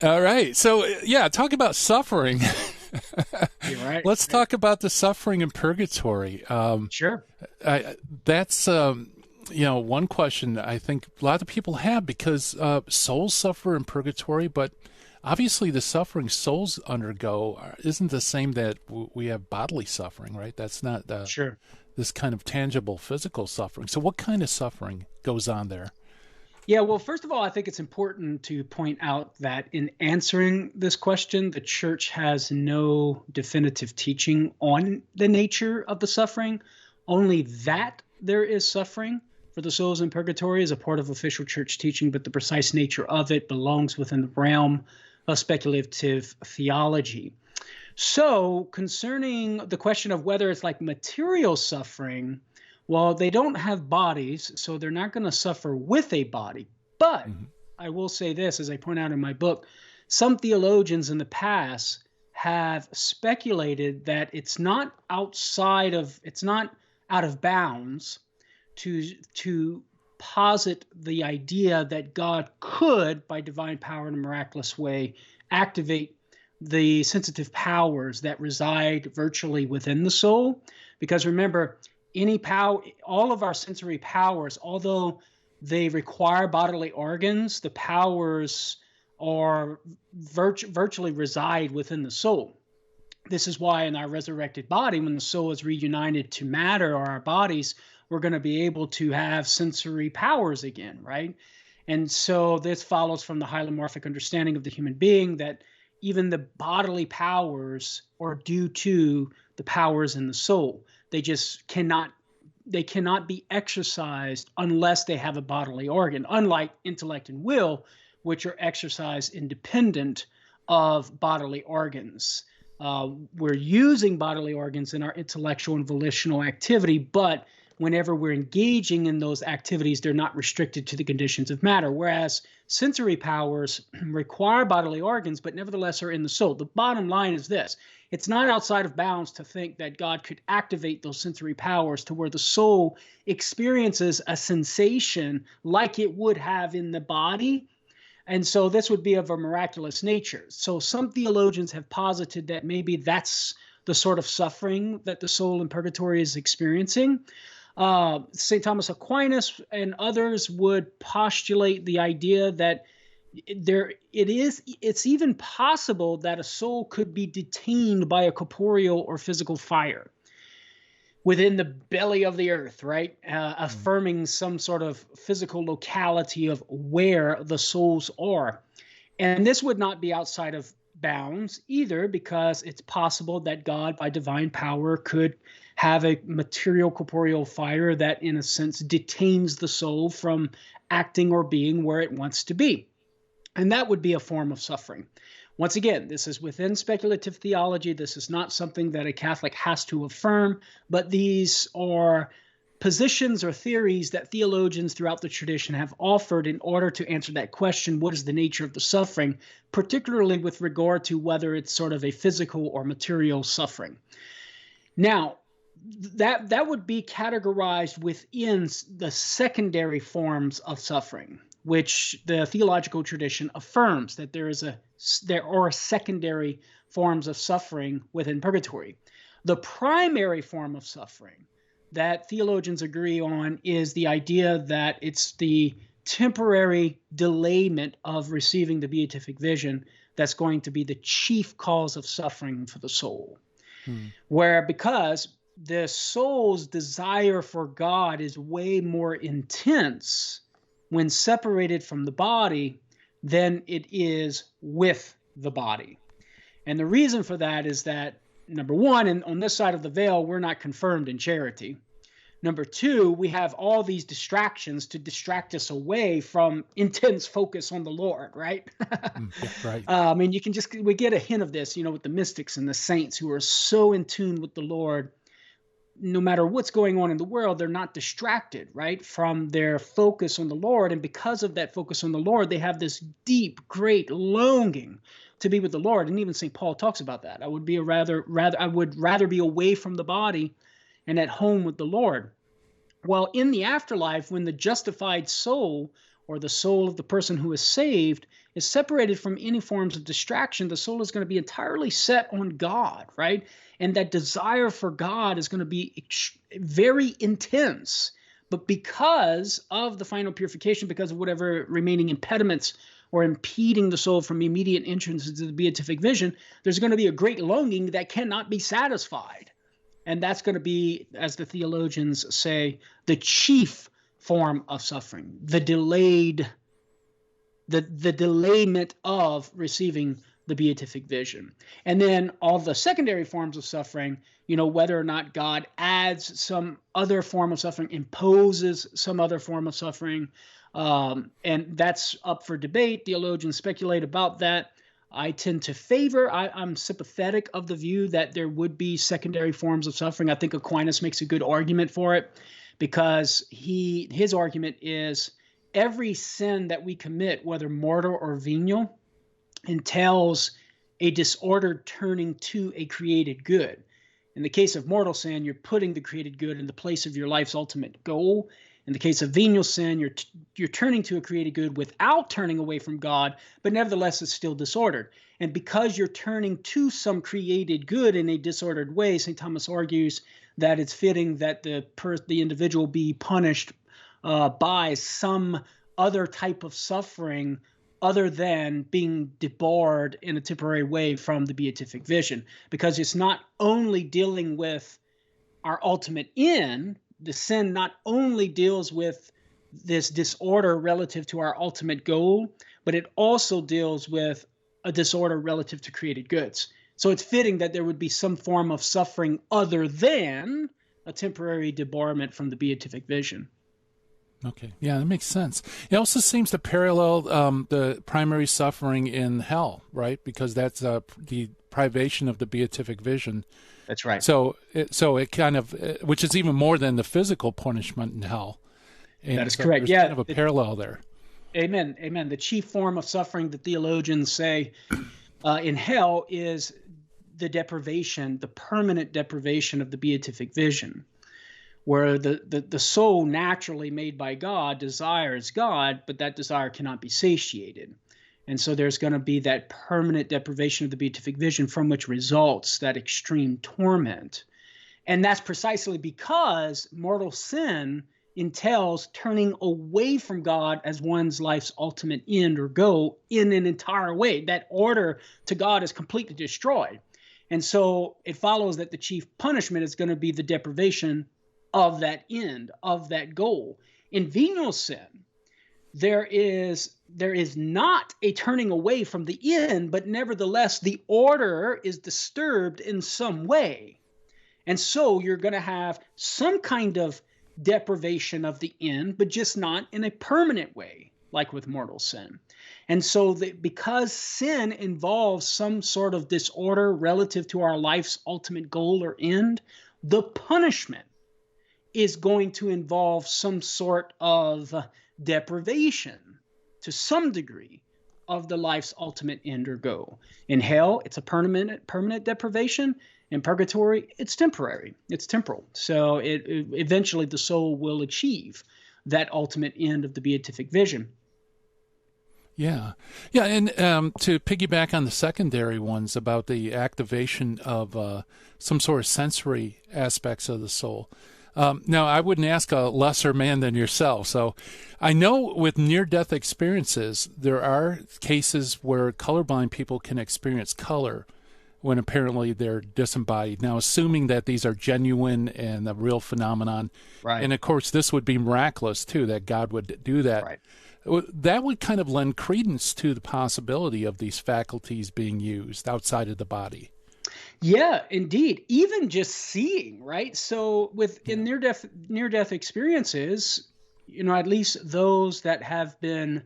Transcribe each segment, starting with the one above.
All right. So, yeah, talk about suffering. You're right. Let's Right. talk about the suffering in purgatory. Sure. That's one question I think a lot of people have because souls suffer in purgatory, but obviously the suffering souls undergo isn't the same that we have bodily suffering, right? That's not Sure. this kind of tangible physical suffering. So, what kind of suffering goes on there? Yeah, well, first of all, I think it's important to point out that in answering this question, the church has no definitive teaching on the nature of the suffering, only that there is suffering for the souls in purgatory is a part of official church teaching, but the precise nature of it belongs within the realm of speculative theology. So, concerning the question of whether it's like material suffering, well, they don't have bodies, so they're not going to suffer with a body. But Hmm. I will say this, as I point out in my book, some theologians in the past have speculated that it's not out of bounds to posit the idea that God could, by divine power in a miraculous way, activate the sensitive powers that reside virtually within the soul. Because remember, any power, all of our sensory powers, although they require bodily organs, the powers are virtually reside within the soul. This is why in our resurrected body, when the soul is reunited to matter or our bodies, we're going to be able to have sensory powers again, right? And so this follows from the hylomorphic understanding of the human being that even the bodily powers are due to the powers in the soul. They just cannot be exercised unless they have a bodily organ, unlike intellect and will, which are exercised independent of bodily organs. We're using bodily organs in our intellectual and volitional activity, but whenever we're engaging in those activities, they're not restricted to the conditions of matter. Whereas sensory powers require bodily organs, but nevertheless are in the soul. The bottom line is this: it's not outside of bounds to think that God could activate those sensory powers to where the soul experiences a sensation like it would have in the body, and so this would be of a miraculous nature. So some theologians have posited that maybe that's the sort of suffering that the soul in purgatory is experiencing. St. Thomas Aquinas and others would postulate the idea that it's even possible that a soul could be detained by a corporeal or physical fire within the belly of the earth, right? Affirming some sort of physical locality of where the souls are. And this would not be outside of bounds either, because it's possible that God, by divine power, could have a material corporeal fire that, in a sense, detains the soul from acting or being where it wants to be. And that would be a form of suffering. Once again, this is within speculative theology. This is not something that a Catholic has to affirm, but these are positions or theories that theologians throughout the tradition have offered in order to answer that question: what is the nature of the suffering, particularly with regard to whether it's sort of a physical or material suffering. Now, that would be categorized within the secondary forms of suffering, which the theological tradition affirms that there are secondary forms of suffering within purgatory. The primary form of suffering that theologians agree on is the idea that it's the temporary delayment of receiving the beatific vision that's going to be the chief cause of suffering for the soul. Hmm. Where, because the soul's desire for God is way more intense when separated from the body than it is with the body. And the reason for that is that, number one, and on this side of the veil, we're not confirmed in charity. Number two, we have all these distractions to distract us away from intense focus on the Lord, right? Yeah, right. We get a hint of this, with the mystics and the saints who are so in tune with the Lord. No matter what's going on in the world, they're not distracted, right, from their focus on the Lord. And because of that focus on the Lord, they have this deep, great longing to be with the Lord. And even St. Paul talks about that. I would rather be away from the body and at home with the Lord. Well, in the afterlife, when the justified soul or the soul of the person who is saved is separated from any forms of distraction. The soul is going to be entirely set on God, right? And that desire for God is going to be very intense. But because of the final purification, because of whatever remaining impediments or impeding the soul from immediate entrance into the beatific vision, there's going to be a great longing that cannot be satisfied. And that's going to be, as the theologians say, the chief form of suffering, the delayment of receiving the beatific vision. And then all the secondary forms of suffering, whether or not God adds some other form of suffering, imposes some other form of suffering, and that's up for debate. Theologians speculate about that. I tend to favor, I'm sympathetic of the view that there would be secondary forms of suffering. I think Aquinas makes a good argument for it, because his argument is every sin that we commit, whether mortal or venial, entails a disordered turning to a created good. In the case of mortal sin, you're putting the created good in the place of your life's ultimate goal. In the case of venial sin, you're turning to a created good without turning away from God, but nevertheless it's still disordered. And because you're turning to some created good in a disordered way, St. Thomas argues that it's fitting that the individual be punished by some other type of suffering other than being debarred in a temporary way from the beatific vision, because it's not only dealing with our ultimate end. The sin not only deals with this disorder relative to our ultimate goal, but it also deals with a disorder relative to created goods. So it's fitting that there would be some form of suffering other than a temporary debarment from the beatific vision. Okay. Yeah, that makes sense. It also seems to parallel the primary suffering in hell, right? Because that's the privation of the beatific vision. That's right. So it kind of, which is even more than the physical punishment in hell. And that is correct. There's kind of a parallel there. Amen. Amen. The chief form of suffering that theologians say in hell is the deprivation, the permanent deprivation of the beatific vision, where the soul naturally made by God desires God, but that desire cannot be satiated. And so there's going to be that permanent deprivation of the beatific vision from which results that extreme torment. And that's precisely because mortal sin entails turning away from God as one's life's ultimate end or goal in an entire way. That order to God is completely destroyed. And so it follows that the chief punishment is going to be the deprivation of that end, of that goal. In venial sin, there is not a turning away from the end, but nevertheless, the order is disturbed in some way. And so you're going to have some kind of deprivation of the end, but just not in a permanent way, like with mortal sin. And so because sin involves some sort of disorder relative to our life's ultimate goal or end, the punishment is going to involve some sort of deprivation to some degree of the life's ultimate end or goal. In hell, it's a permanent deprivation. In purgatory, it's temporary. It's temporal. So eventually the soul will achieve that ultimate end of the beatific vision. Yeah. Yeah, and to piggyback on the secondary ones about the activation of some sort of sensory aspects of the soul. Now, I wouldn't ask a lesser man than yourself. So I know with near-death experiences, there are cases where colorblind people can experience color when apparently they're disembodied. Now, assuming that these are genuine and a real phenomenon. Right. And, of course, this would be miraculous, too, that God would do that. Right. That would kind of lend credence to the possibility of these faculties being used outside of the body. Yeah, indeed. Even just seeing, right? So in near-death experiences, at least those that have been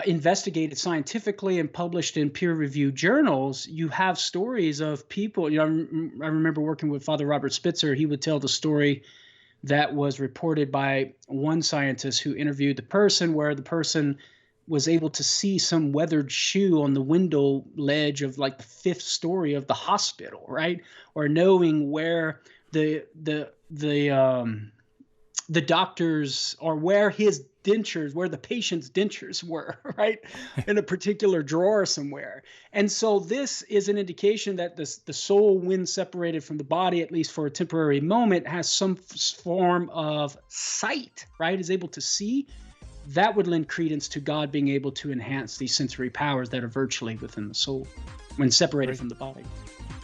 investigated scientifically and published in peer-reviewed journals, you have stories of people. I remember working with Father Robert Spitzer. He would tell the story that was reported by one scientist who interviewed the person, where the person was able to see some weathered shoe on the window ledge of like the 5th story of the hospital, right? Or knowing where the the doctor's, or where his dentures, where the patient's dentures were, right, in a particular drawer somewhere. And so this is an indication that the soul, when separated from the body, at least for a temporary moment, has some form of sight, right, is able to see. That would lend credence to God being able to enhance these sensory powers that are virtually within the soul when separated from the body.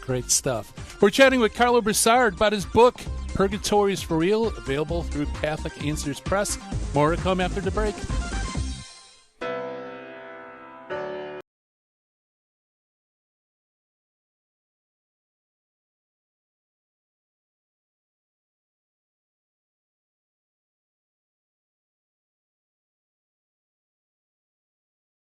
Great stuff. We're chatting with Karlo Broussard about his book, Purgatory is for Real, available through Catholic Answers Press. More to come after the break.